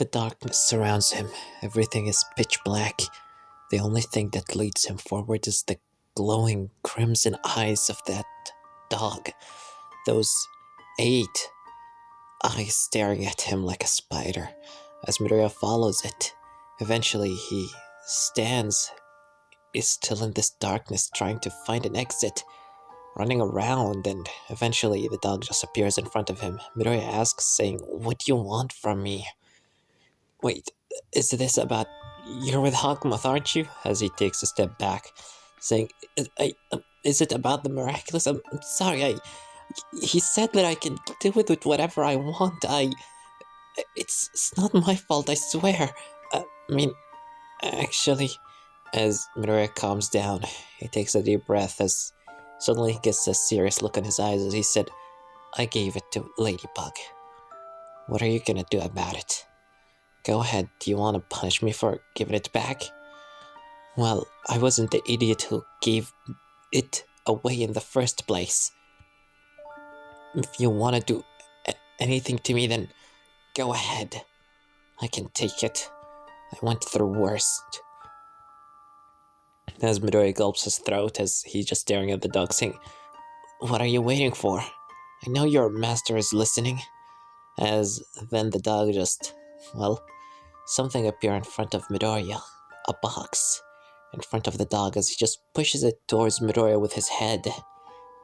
The darkness surrounds him. Everything is pitch black. The only thing that leads him forward is the glowing crimson eyes of that dog. Those 8 eyes staring at him like a spider. As Midoriya follows it, eventually he stands, is still in this darkness trying to find an exit, running around, and eventually the dog just appears in front of him. Midoriya asks, saying, "What do you want from me?" "Wait, is this about... You're with Hawkmoth, aren't you?" As he takes a step back, saying, "Is it about the miraculous? I'm sorry, he said that I can do it with whatever I want. It's not my fault, I swear. Actually..." As Midoriya calms down, he takes a deep breath as suddenly he gets a serious look in his eyes as he said, "I gave it to Ladybug. What are you gonna do about it? Go ahead, do you want to punish me for giving it back?" "Well, I wasn't the idiot who gave it away in the first place. If you want to do anything to me, then go ahead. I can take it. I went through worse." As Midoriya gulps his throat as he's just staring at the dog, saying, "What are you waiting for? I know your master is listening." As then the dog just... something appears in front of Midoriya. A box in front of the dog as he just pushes it towards Midoriya with his head.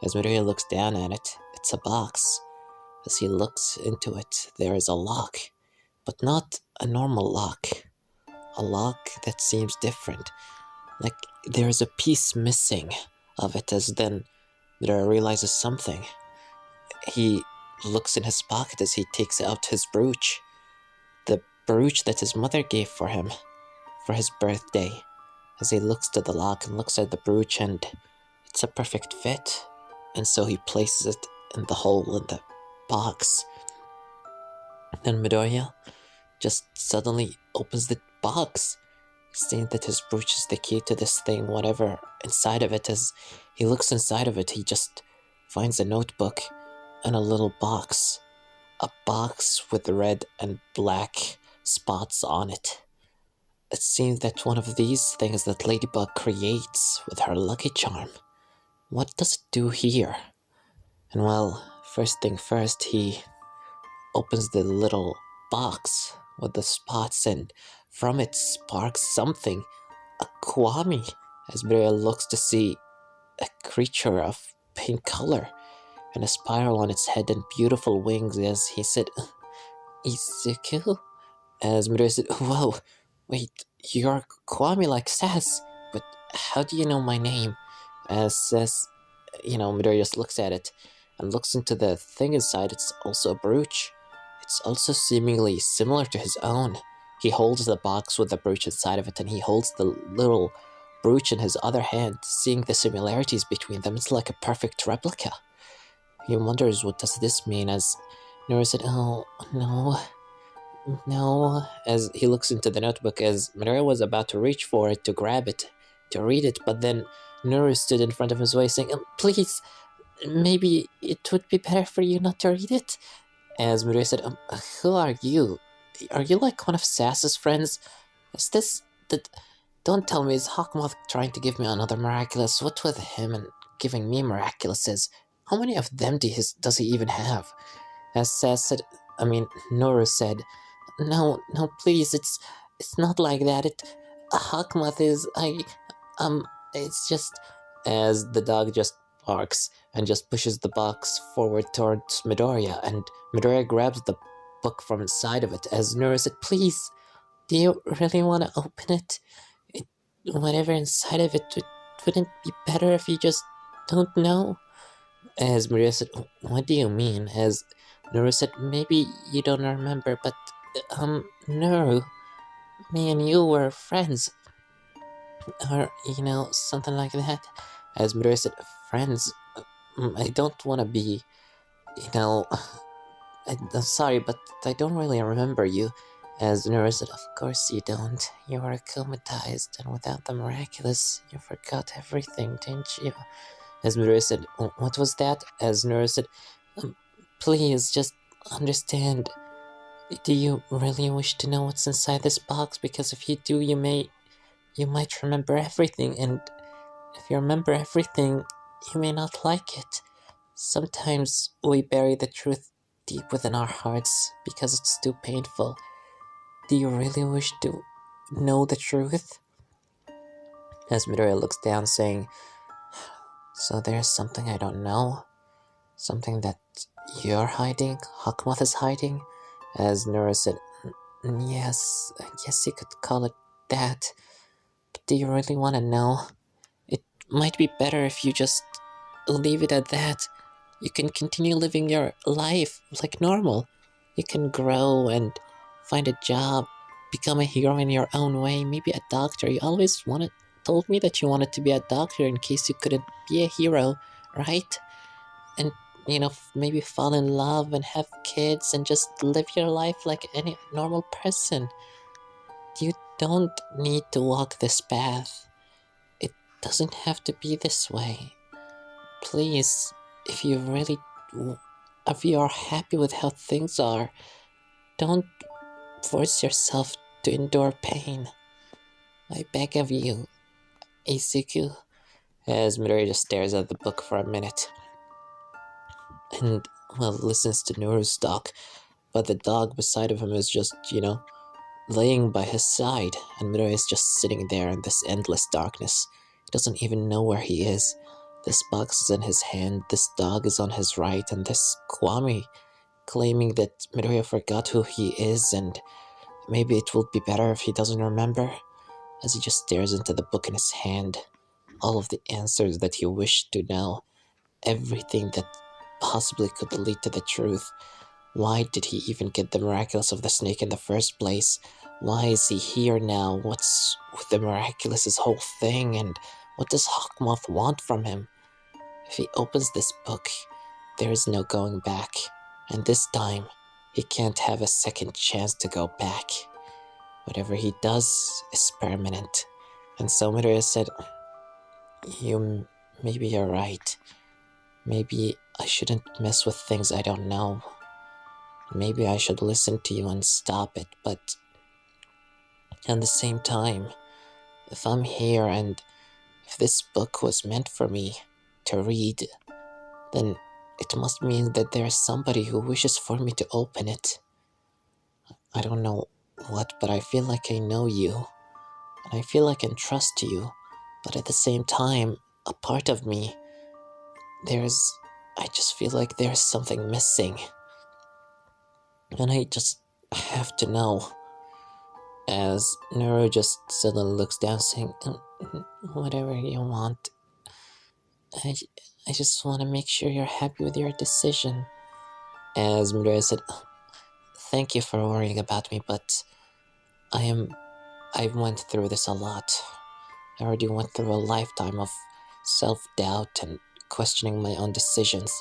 As Midoriya looks down at it, it's a box. As he looks into it, there is a lock, but not a normal lock. A lock that seems different. Like there is a piece missing of it, as then Midoriya realizes something. He looks in his pocket as he takes out his brooch. The brooch that his mother gave for him for his birthday. As he looks to the lock and looks at the brooch, and it's a perfect fit. And so he places it in the hole in the box. Then Midoriya just suddenly opens the box, saying that his brooch is the key to this thing, whatever inside of it. As he looks inside of it, he just finds a notebook and a little box. A box with red and black spots on it. It seems that one of these things that Ladybug creates with her lucky charm. What does it do here? And first thing first, he opens the little box with the spots, and from it sparks something. A Kwami. As Midoriya looks to see a creature of pink color and a spiral on its head and beautiful wings, as he said, "Izuku?" As Midoriya said, "Whoa, wait, you're Kwami like Sass, but how do you know my name?" As Sass, Midoriya just looks at it and looks into the thing inside. It's also a brooch. It's also seemingly similar to his own. He holds the box with the brooch inside of it, and he holds the little brooch in his other hand, seeing the similarities between them. It's like a perfect replica. He wonders, what does this mean? As Nuru said, "Oh, no," as he looks into the notebook, as Midoriya was about to reach for it, to grab it, to read it, but then Nuru stood in front of his way, saying, "Please, maybe it would be better for you not to read it." As Midoriya said, "Who are you? Are you like one of Sass's friends? Is this... Don't tell me, is Hawkmoth trying to give me another miraculous? What with him and giving me miraculouses? How many of them does he even have?" As Nuru said, No, please, it's not like that. Hawkmoth is... it's just..." As the dog just barks and just pushes the box forward towards Midoriya, and Midoriya grabs the book from inside of it. As Nuru said, "Please, do you really want to open it? Whatever inside of it, wouldn't be better if you just don't know?" As Midoriya said, "What do you mean?" As Nuru said, "Maybe you don't remember, but Nuru, me and you were friends, or something like that." As Midoriya said, "Friends? I don't want to be, I'm sorry, but I don't really remember you." As Nuru said, "Of course you don't. You were comatized, and without the miraculous, you forgot everything, didn't you?" As Midoriya said, "What was that?" As Nuru said, "Please, just understand. Do you really wish to know what's inside this box? Because if you do, you might remember everything, and if you remember everything, you may not like it. Sometimes we bury the truth deep within our hearts because it's too painful. Do you really wish to know the truth? As Midoriya looks down, saying, so there's something I don't know? Something that you're hiding? Hawkmoth is hiding? As Nuru said, yes, I guess you could call it that. But do you really want to know? It might be better if you just leave it at that. You can continue living your life like normal. You can grow and find a job, become a hero in your own way, maybe a doctor. You always told me that you wanted to be a doctor in case you couldn't be a hero, right? And, maybe fall in love and have kids and just live your life like any normal person. You don't need to walk this path. It doesn't have to be this way. Please, if you are happy with how things are, don't force yourself to endure pain. I beg of you, Izuku. As Midori just stares at the book for a minute and, listens to Nuru's talk, but the dog beside of him is just, laying by his side, and Midori is just sitting there in this endless darkness. He doesn't even know where he is. This box is in his hand, this dog is on his right, and this Kwame claiming that Midoriya forgot who he is, and maybe it will be better if he doesn't remember. As he just stares into the book in his hand, all of the answers that he wished to know, everything that possibly could lead to the truth. Why did he even get the miraculous of the snake in the first place? Why is he here now? What's with the miraculous' whole thing? And what does Hawkmoth want from him? If he opens this book, there is no going back. And this time, he can't have a second chance to go back. Whatever he does is permanent. And so Midoriya said, maybe you're right. Maybe I shouldn't mess with things I don't know. Maybe I should listen to you and stop it, but at the same time, if I'm here and if this book was meant for me to read, then it must mean that there's somebody who wishes for me to open it. I don't know what, but I feel like I know you, and I feel I can trust you, but at the same time, a part of me, I just feel like there's something missing. And I just have to know. As Nuru just suddenly looks down saying, whatever you want. I just want to make sure you're happy with your decision. As Midoriya said, thank you for worrying about me, but I went through this a lot. I already went through a lifetime of self-doubt and questioning my own decisions.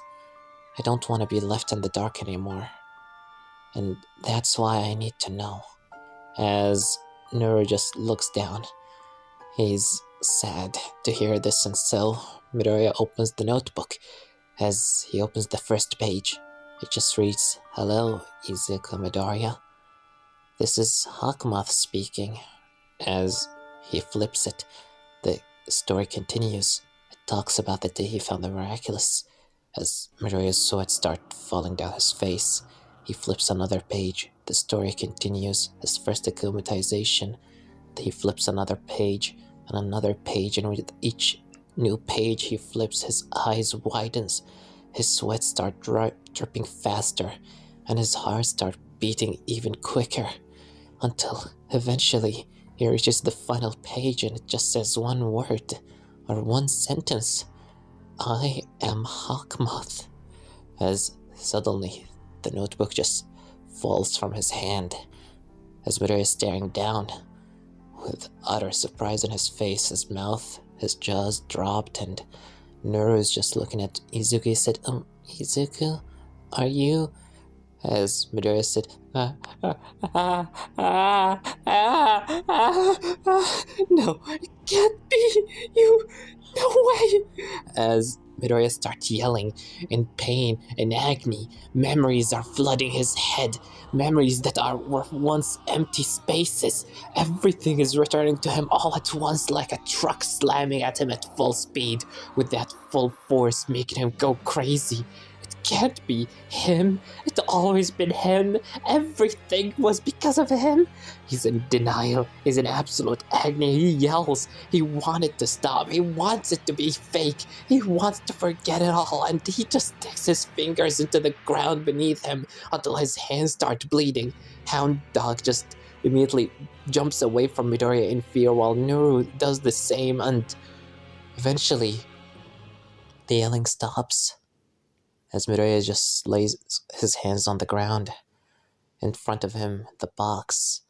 I don't want to be left in the dark anymore. And that's why I need to know. As Nuru just looks down, he's sad to hear this, and so Midoriya opens the notebook. As he opens the first page, it just reads, "Hello, Izuku Midoriya. This is Hawkmoth speaking." As he flips it, the story continues. It talks about the day he found the miraculous. As Midoriya's sweat starts falling down his face, he flips another page. The story continues. His first akumatization. He flips another page, and with each new page he flips, his eyes widens, his sweat starts dripping faster, and his heart starts beating even quicker, until eventually he reaches the final page and it just says one word, or one sentence: "I am Hawkmoth." As suddenly the notebook just falls from his hand, as Midoriya is staring down with utter surprise on his face, his mouth, his jaws dropped, and Nuru is just looking at Izuku. He said, Izuku, are you? As Midoriya said, no, it can't be you, no way. As Midoriya starts yelling in pain and agony. Memories are flooding his head. Memories that were once empty spaces. Everything is returning to him all at once, like a truck slamming at him at full speed, with that full force making him go crazy. It can't be him. It's always been him. Everything was because of him. He's in denial. He's in absolute agony. He yells. He wanted to stop. He wants it to be fake. He wants to forget it all, and he just sticks his fingers into the ground beneath him until his hands start bleeding. Hound Dog just immediately jumps away from Midoriya in fear, while Nuru does the same, and eventually the yelling stops as Midoriya just lays his hands on the ground. In front of him, the box,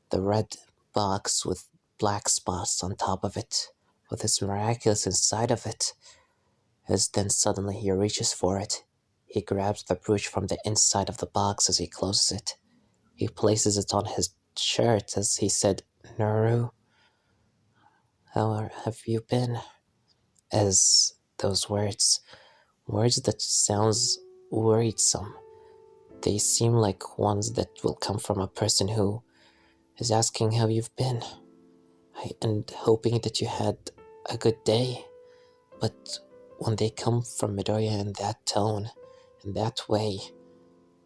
the red box with black spots on top of it, with his miraculous inside of it. As then suddenly he reaches for it. He grabs the brooch from the inside of the box as he closes it. He places it on his shirt as he said, "Nuru, how have you been?" As those words that sounds worrisome. They seem like ones that will come from a person who is asking how you've been, and hoping that you had a good day. But when they come from Midoriya in that tone, in that way,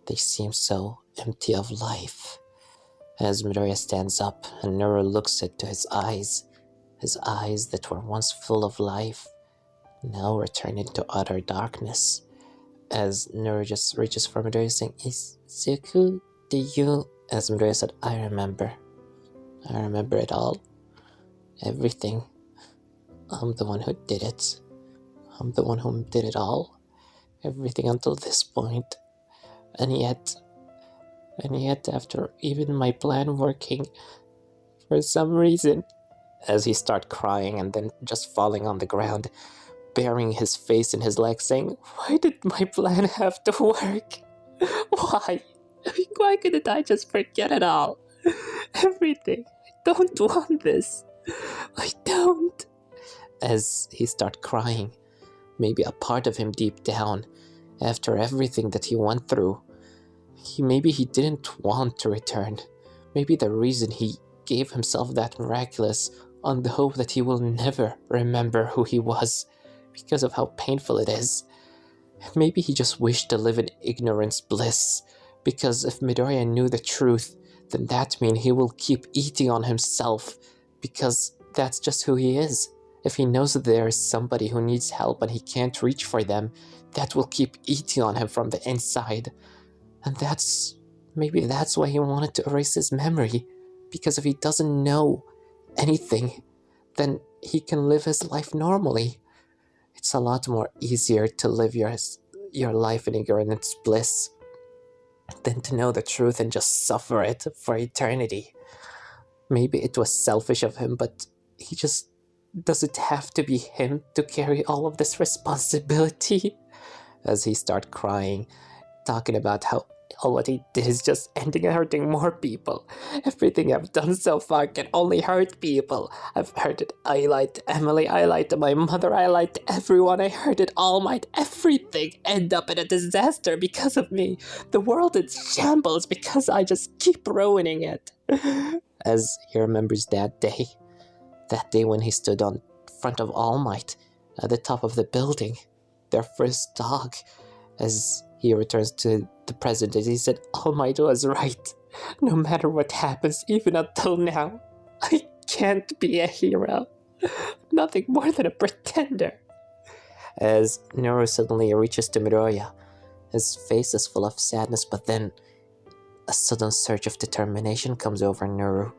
they seem so empty of life. As Midoriya stands up and Nuru looks into his eyes that were once full of life, now return into utter darkness. As Nuru just reaches for Midoriya saying, "Izuku, do you..." As Midoriya said, I remember it all. Everything. I'm the one who did it. I'm the one who did it all. Everything until this point. And yet, after even my plan working, for some reason," as he starts crying and then just falling on the ground, burying his face in his legs, saying, "Why did my plan have to work? Why? Why couldn't I just forget it all? Everything. I don't want this. I don't." As he starts crying, maybe a part of him deep down, after everything that he went through, maybe he didn't want to return. Maybe the reason he gave himself that miraculous on the hope that he will never remember who he was because of how painful it is. Maybe he just wished to live in ignorance bliss, because if Midoriya knew the truth, then that means he will keep eating on himself, because that's just who he is. If he knows that there is somebody who needs help and he can't reach for them, that will keep eating on him from the inside. And maybe that's why he wanted to erase his memory, because if he doesn't know anything, then he can live his life normally. It's a lot more easier to live your life in ignorance bliss than to know the truth and just suffer it for eternity. Maybe it was selfish of him, but he just doesn't have to be him to carry all of this responsibility. As he starts crying, talking about how all what he did is just ending up hurting more people. Everything I've done so far can only hurt people. I've hurted I lied to Emily, I lied to my mother, I lied to everyone. I hurted All Might. Everything end up in a disaster because of me. The world is shambles because I just keep ruining it. As he remembers that day when he stood on front of All Might at the top of the building, their first dog, as he returns to the present, as he said, "All Might was right. No matter what happens, even until now, I can't be a hero. Nothing more than a pretender." As Nuru suddenly reaches to Midoriya, his face is full of sadness, but then a sudden surge of determination comes over Nuru.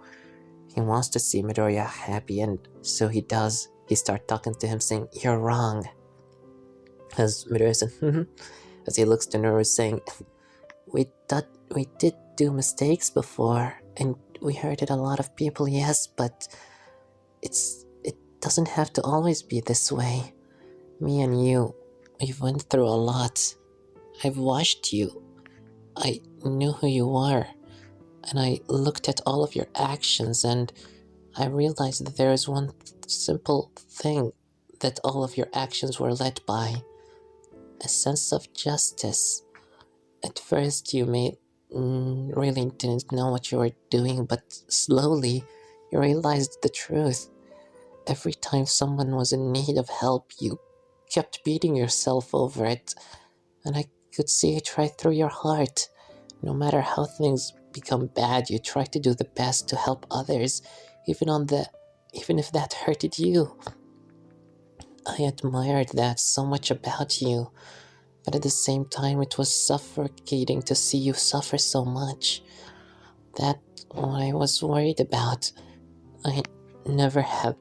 He wants to see Midoriya happy, and so he does. He starts talking to him, saying, "You're wrong." As Midoriya said, as he looks to Nuru, saying, we did do mistakes before, and we hurted a lot of people, yes, but it doesn't have to always be this way. Me and you, we've went through a lot. I've watched you. I knew who you were, and I looked at all of your actions, and I realized that there is one simple thing that all of your actions were led by a sense of justice. At first, you really didn't know what you were doing, but slowly you realized the truth. Every time someone was in need of help, you kept beating yourself over it, and I could see it right through your heart. No matter how things become bad, you try to do the best to help others, even if that hurted you. I admired that so much about you, but at the same time it was suffocating to see you suffer so much. That's what I was worried about. I never had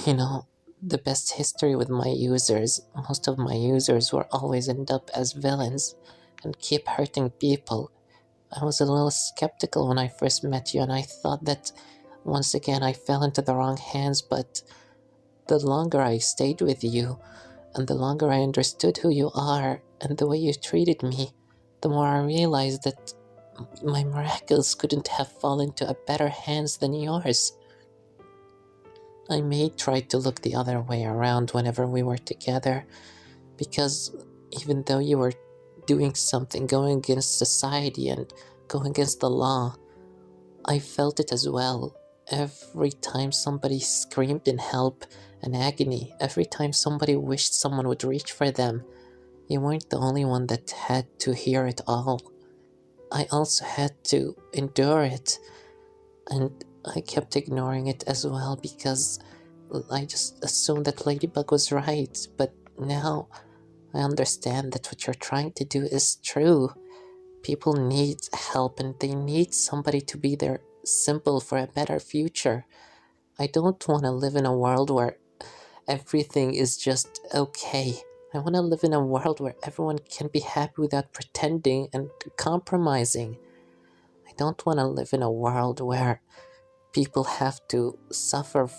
you know, the best history with my users. Most of my users were always end up as villains and keep hurting people. I was a little skeptical when I first met you, and I thought that once again I fell into the wrong hands, but the longer I stayed with you, and the longer I understood who you are and the way you treated me, the more I realized that my miracles couldn't have fallen to a better hands than yours. I may try to look the other way around whenever we were together, because even though you were doing something going against society and going against the law, I felt it as well. Every time somebody screamed in help and agony, every time somebody wished someone would reach for them, you weren't the only one that had to hear it all. I also had to endure it, and I kept ignoring it as well because I just assumed that Ladybug was right, but now I understand that what you're trying to do is true. People need help and they need somebody to be their symbol for a better future. I don't want to live in a world where everything is just okay. I want to live in a world where everyone can be happy without pretending and compromising. I don't want to live in a world where people have to suffer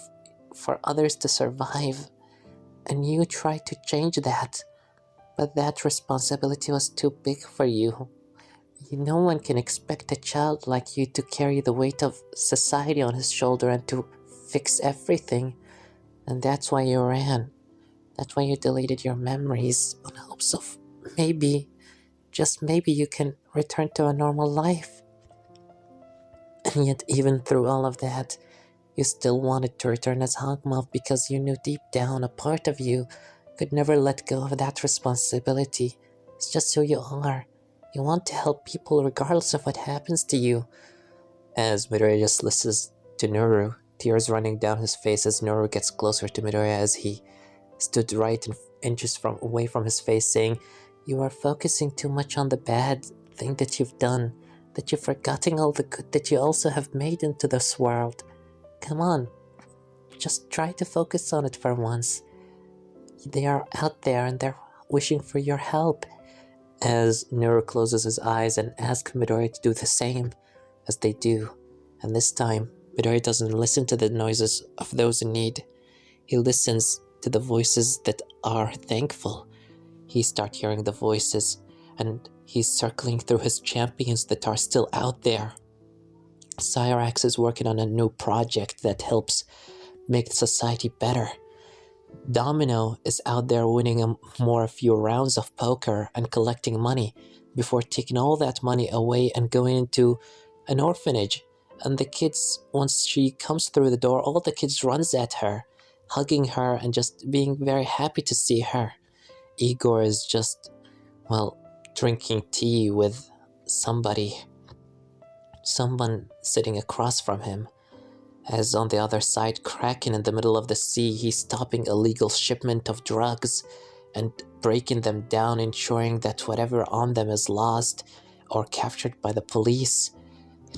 for others to survive. And you tried to change that, but that responsibility was too big for you. No one can expect a child like you to carry the weight of society on his shoulder and to fix everything. And that's why you ran. That's why you deleted your memories in hopes of maybe, just maybe, you can return to a normal life. And yet, even through all of that, you still wanted to return as Hawkmoth because you knew deep down a part of you could never let go of that responsibility. It's just who you are. You want to help people regardless of what happens to you. As Midoriya just listens to Nuru, tears running down his face as Nuru gets closer to Midoriya as he stood right inches away from his face, saying, "You are focusing too much on the bad thing that you've done, that you're forgetting all the good that you also have made into this world. Come on, just try to focus on it for once. They are out there and they're wishing for your help." As Nuru closes his eyes and asks Midoriya to do the same, as they do. And this time, Midoriya doesn't listen to the noises of those in need. He listens to the voices that are thankful. He starts hearing the voices, and he's circling through his champions that are still out there. Cyrax is working on a new project that helps make society better. Domino is out there winning a few rounds of poker and collecting money before taking all that money away and going into an orphanage. And the kids, once she comes through the door, all the kids runs at her, hugging her and just being very happy to see her. Igor is just, drinking tea with someone sitting across from him. As on the other side, Kraken in the middle of the sea, he's stopping illegal shipment of drugs and breaking them down, ensuring that whatever on them is lost or captured by the police.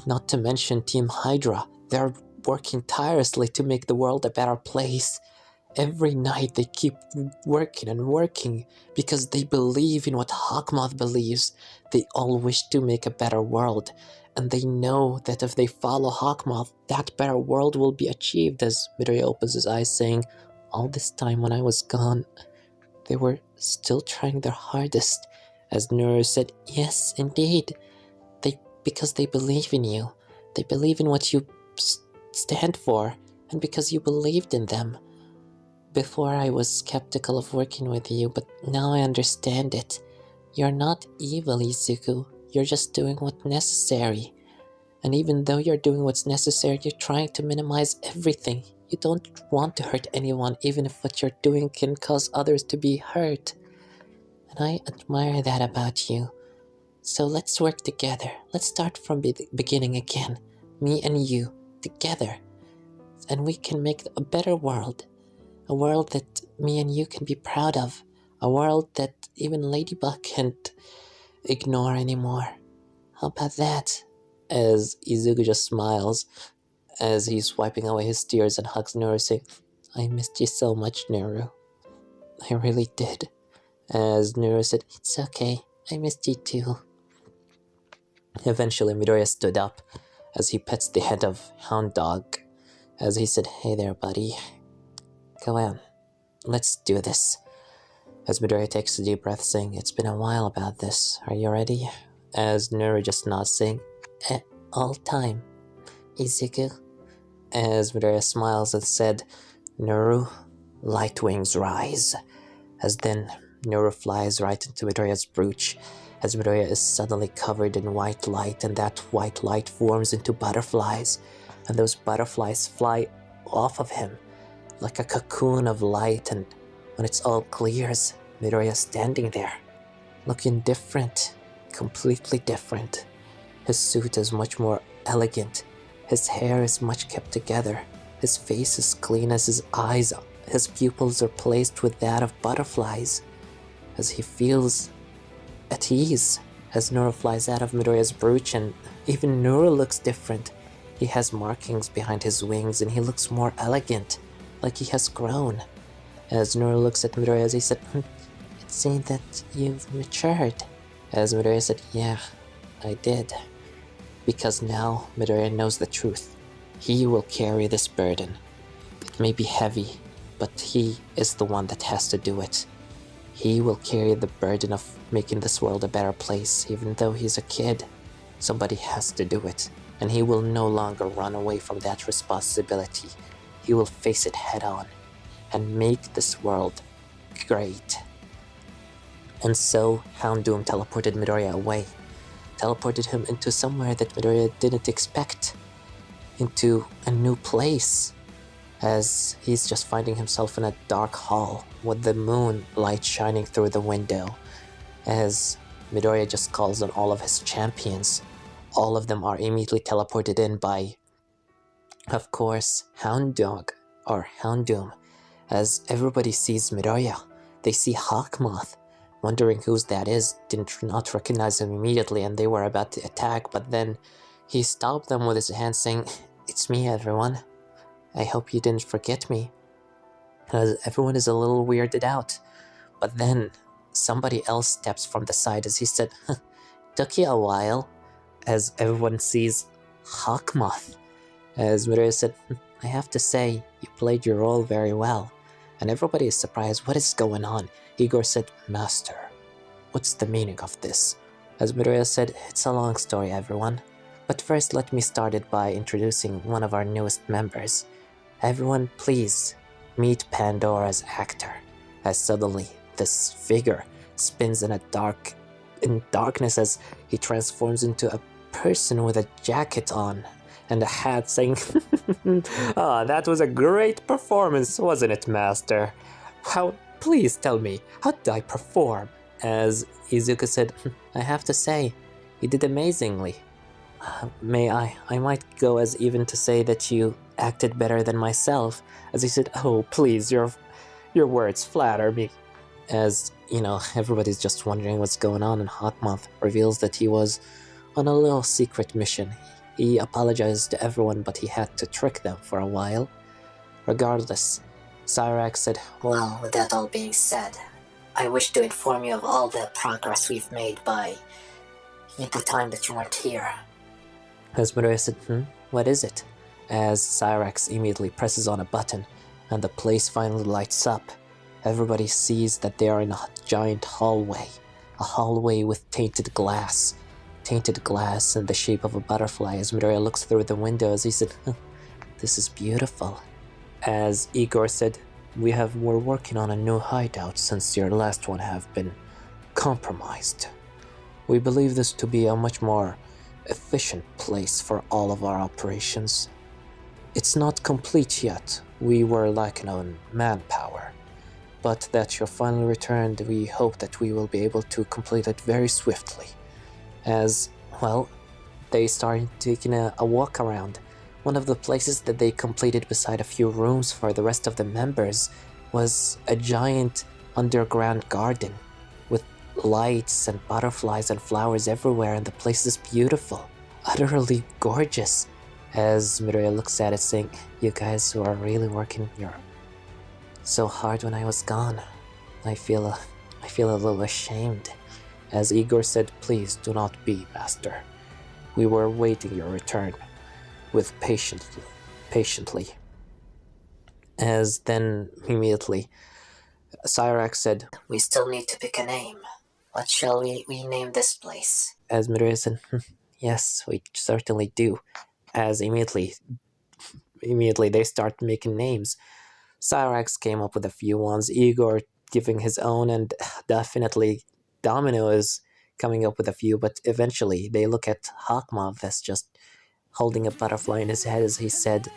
Not to mention Team Hydra, they're working tirelessly to make the world a better place. Every night they keep working and working because they believe in what Hawkmoth believes. They all wish to make a better world, and they know that if they follow Hawkmoth, that better world will be achieved. As Midoriya opens his eyes, saying, "All this time when I was gone, they were still trying their hardest." As Nuru said, "Yes, indeed. Because they believe in you. They believe in what you stand for, and because you believed in them. Before I was skeptical of working with you, but now I understand it. You're not evil, Izuku. You're just doing what's necessary. And even though you're doing what's necessary, you're trying to minimize everything. You don't want to hurt anyone, even if what you're doing can cause others to be hurt. And I admire that about you. So let's work together. Let's start from the beginning again. Me and you, together. And we can make a better world. A world that me and you can be proud of. A world that even Ladybug can't ignore anymore. How about that? As Izuku just smiles as he's wiping away his tears and hugs Nuru, saying, I missed you so much, Nuru. I really did. As Nuru said, it's okay, I missed you too. Eventually Midoriya stood up as he pets the head of Hound Dog, as he said, hey there, buddy. Go on, let's do this. As Midoriya takes a deep breath, saying, it's been a while about this, are you ready? As Nuru just nods, saying, all time, Izuku. As Midoriya smiles and said, Nuru, light wings rise. As then Nuru flies right into Midoriya's brooch, as Midoriya is suddenly covered in white light, and that white light forms into butterflies, and those butterflies fly off of him like a cocoon of light, and when it's all clears, Midoriya standing there, looking different, completely different. His suit is much more elegant, his hair is much kept together, his face is clean as his eyes, his pupils are placed with that of butterflies, as he feels at ease as Nuru flies out of Midoriya's brooch, and even Nuru looks different. He has markings behind his wings and he looks more elegant, like he has grown. As Nuru looks at Midoriya, as he said, it seems that you've matured. As Midoriya said, yeah, I did. Because now Midoriya knows the truth. He will carry this burden. It may be heavy, but he is the one that has to do it. He will carry the burden of making this world a better place, even though he's a kid. Somebody has to do it, and he will no longer run away from that responsibility. He will face it head on, and make this world great. And so, Houndoom teleported Midoriya away. Teleported him into somewhere that Midoriya didn't expect. Into a new place. As he's just finding himself in a dark hall with the moon light shining through the window. As Midoriya just calls on all of his champions. All of them are immediately teleported in by, of course, Houndoom. As everybody sees Midoriya, they see Hawkmoth. Wondering whose that is, did not recognize him immediately, and they were about to attack, but then he stopped them with his hand, saying, it's me, everyone. I hope you didn't forget me. As everyone is a little weirded out. But then somebody else steps from the side as he said, took you a while. As everyone sees Hawkmoth. As Midoriya said, I have to say, you played your role very well. And everybody is surprised, what is going on? Igor said, Master, what's the meaning of this? As Midoriya said, it's a long story, everyone. But first let me start it by introducing one of our newest members. Everyone, please, meet Pandora's actor. As suddenly, this figure spins in darkness as he transforms into a person with a jacket on and a hat, saying, that was a great performance, wasn't it, Master? Please tell me, how did I perform? As Izuku said, I have to say, you did amazingly. I might go as even to say that you acted better than myself. As he said, oh please, your words flatter me. As, everybody's just wondering what's going on, and Hawkmoth reveals that he was on a little secret mission. He apologized to everyone, but he had to trick them for a while. Regardless, Cyrax said, well, with that all being said, I wish to inform you of all the progress we've made in the time that you weren't here. As Midoriya said, what is it? As Cyrax immediately presses on a button, and the place finally lights up. Everybody sees that they are in a giant hallway. A hallway with tainted glass. Tainted glass in the shape of a butterfly. As Midoriya looks through the window, as he said, this is beautiful. As Igor said, we're working on a new hideout since your last one have been compromised. We believe this to be a much more efficient place for all of our operations. It's not complete yet, we were lacking on manpower, but that you're finally returned, we hope that we will be able to complete it very swiftly. As, well, they started taking a walk around. One of the places that they completed beside a few rooms for the rest of the members was a giant underground garden with lights and butterflies and flowers everywhere, and the place is beautiful, utterly gorgeous. As Midoriya looks at it saying, you guys were really working so hard when I was gone. I feel a little ashamed. As Igor said, please do not be, Master. We were waiting your return with patiently. As then immediately Cyrax said, we still need to pick a name. What shall we name this place? As Midoriya said, yes, we certainly do. As immediately they start making names. Cyrax came up with a few ones, Igor giving his own, and definitely Domino is coming up with a few, but eventually they look at Hawkmoth as just holding a butterfly in his head as he said,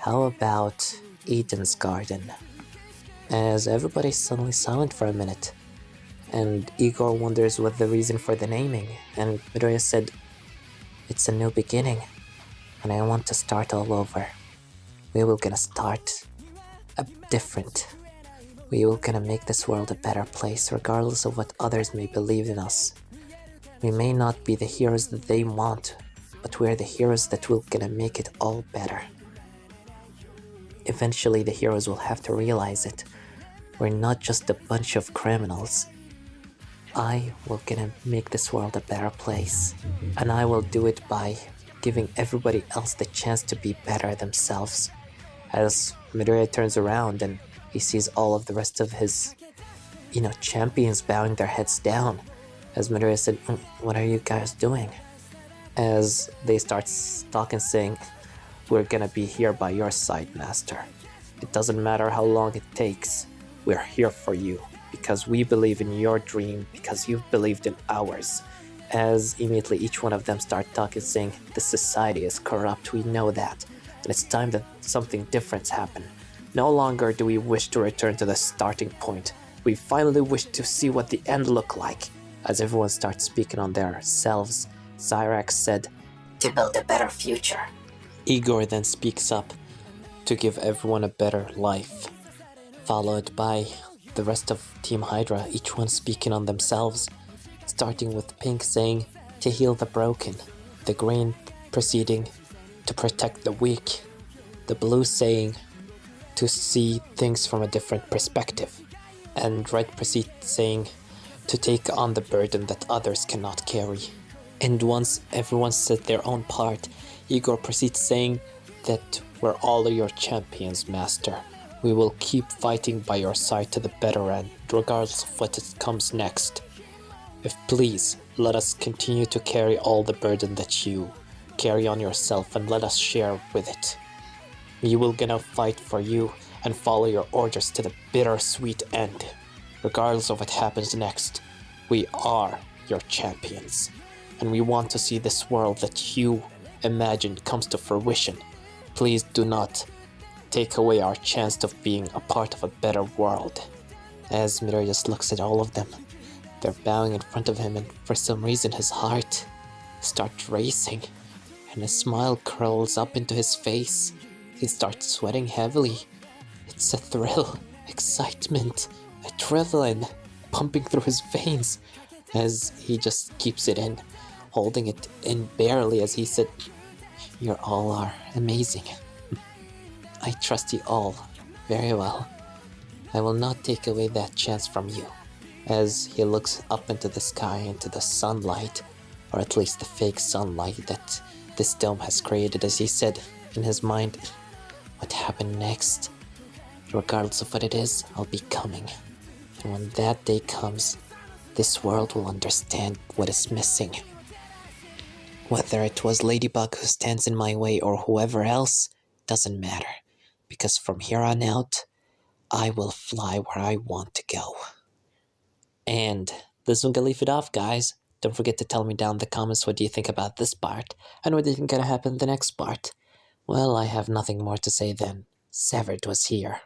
how about Eden's Garden? As everybody's suddenly silent for a minute, and Igor wonders what the reason for the naming, and Midoriya said, it's a new beginning, and I want to start all over. We will gonna start different. We will gonna make this world a better place, regardless of what others may believe in us. We may not be the heroes that they want, but we're the heroes that will gonna make it all better. Eventually the heroes will have to realize it. We're not just a bunch of criminals. I will gonna make this world a better place, and I will do it by giving everybody else the chance to be better themselves. As Midoriya turns around and he sees all of the rest of his, champions bowing their heads down. As Midoriya said, what are you guys doing? As they start talking, saying, we're gonna be here by your side, Master. It doesn't matter how long it takes. We're here for you, because we believe in your dream, because you've believed in ours. As immediately each one of them start talking, saying, the society is corrupt, we know that, and it's time that something different happen. No longer do we wish to return to the starting point. We finally wish to see what the end look like. As everyone starts speaking on their selves, Cyrax said, to build a better future. Igor then speaks up, to give everyone a better life, followed by the rest of Team Hydra, each one speaking on themselves, starting with Pink saying, to heal the broken, the Green proceeding, to protect the weak, the Blue saying, to see things from a different perspective, and Red proceeds saying, to take on the burden that others cannot carry. And once everyone said their own part, Igor proceeds saying that we're all your champions, Master. We will keep fighting by your side to the bitter end, regardless of what comes next. If please, let us continue to carry all the burden that you carry on yourself, and let us share with it. We will gonna fight for you and follow your orders to the bittersweet end. Regardless of what happens next, we are your champions, and we want to see this world that you imagined comes to fruition. Please do not take away our chance of being a part of a better world. As Midoriya just looks at all of them, they're bowing in front of him, and for some reason his heart starts racing, and a smile curls up into his face. He starts sweating heavily. It's a thrill, excitement, adrenaline pumping through his veins, as he just keeps it in, holding it in barely, as he said, you all are amazing. I trust you all very well. I will not take away that chance from you. As he looks up into the sky, into the sunlight, or at least the fake sunlight that this dome has created, as he said in his mind, what happened next? Regardless of what it is, I'll be coming. And when that day comes, this world will understand what is missing. Whether it was Ladybug who stands in my way or whoever else, doesn't matter. Because from here on out, I will fly where I want to go. And this one gonna leave it off, guys. Don't forget to tell me down in the comments what do you think about this part, and what do you think gonna happen in the next part. Well, I have nothing more to say then. Severed was here.